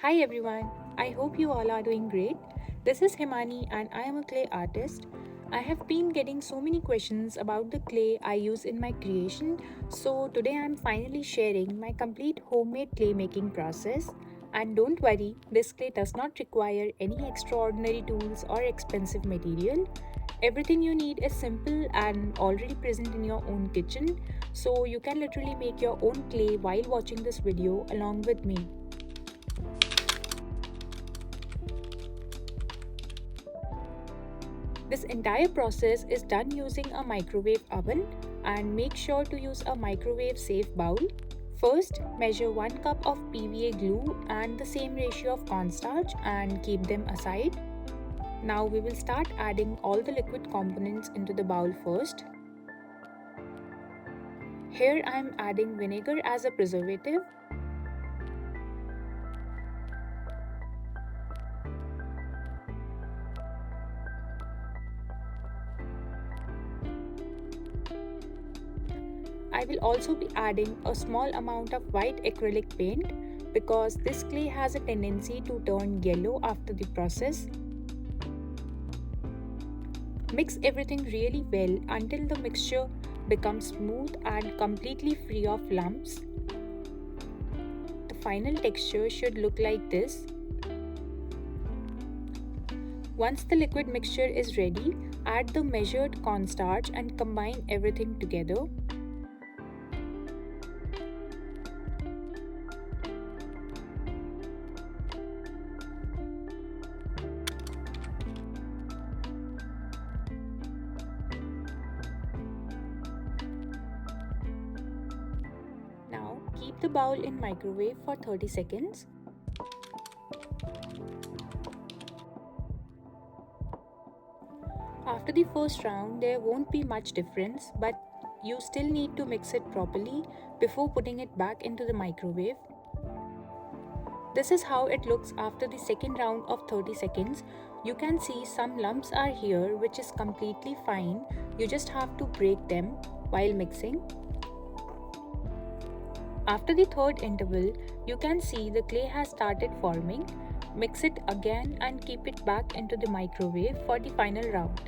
Hi everyone, I hope you all are doing great. This is Himani and I am a clay artist. I have been getting so many questions about the clay I use in my creation, so today I am finally sharing my complete homemade clay making process. And don't worry, this clay does not require any extraordinary tools or expensive material. Everything you need is simple and already present in your own kitchen, so you can literally make your own clay while watching this video along with me. This entire process is done using a microwave oven, and make sure to use a microwave safe bowl. First, measure 1 cup of PVA glue and the same ratio of cornstarch and keep them aside. Now we will start adding all the liquid components into the bowl first. Here I am adding vinegar as a preservative. I will also be adding a small amount of white acrylic paint because this clay has a tendency to turn yellow after the process. Mix everything really well until the mixture becomes smooth and completely free of lumps. The final texture should look like this. Once the liquid mixture is ready, add the measured cornstarch and combine everything together. Now keep the bowl in microwave for 30 seconds. After the first round, there won't be much difference, but you still need to mix it properly before putting it back into the microwave. This is how it looks after the second round of 30 seconds. You can see some lumps are here, which is completely fine. You just have to break them while mixing. After the third interval, you can see the clay has started forming. Mix it again and keep it back into the microwave for the final round.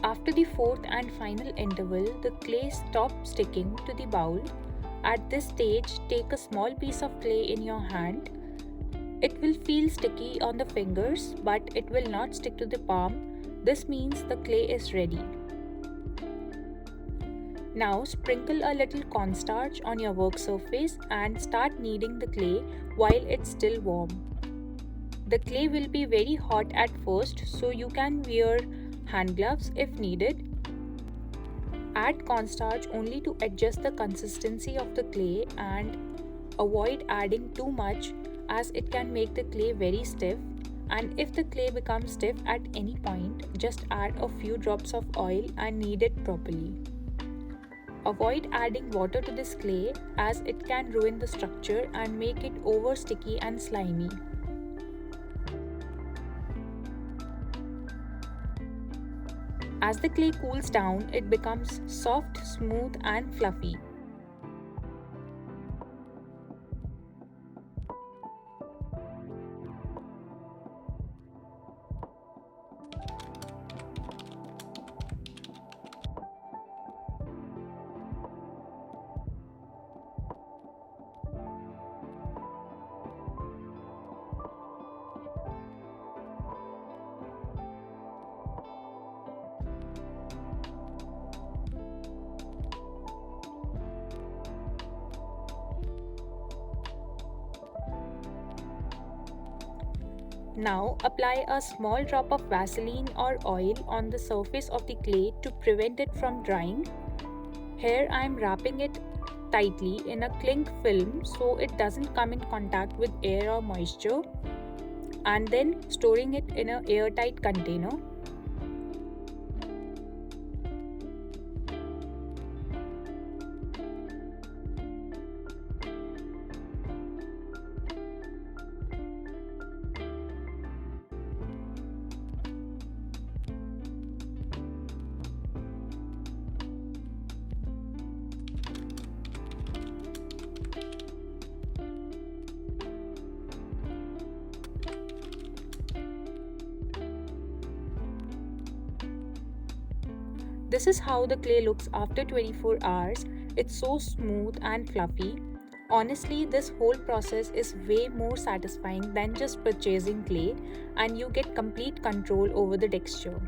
After the fourth and final interval, the clay stops sticking to the bowl. At this stage, take a small piece of clay in your hand. It will feel sticky on the fingers, but it will not stick to the palm. This means the clay is ready. Now sprinkle a little cornstarch on your work surface and start kneading the clay while it's still warm. The clay will be very hot at first, so you can wear hand gloves if needed. Add cornstarch only to adjust the consistency of the clay and avoid adding too much as it can make the clay very stiff. And if the clay becomes stiff at any point, just add a few drops of oil and knead it properly. Avoid adding water to this clay as it can ruin the structure and make it over sticky and slimy. As the clay cools down, it becomes soft, smooth and fluffy. Now apply a small drop of Vaseline or oil on the surface of the clay to prevent it from drying. Here I am wrapping it tightly in a cling film so it doesn't come in contact with air or moisture, and then storing it in an airtight container. This is how the clay looks after 24 hours. It's so smooth and fluffy. Honestly, this whole process is way more satisfying than just purchasing clay, and you get complete control over the texture.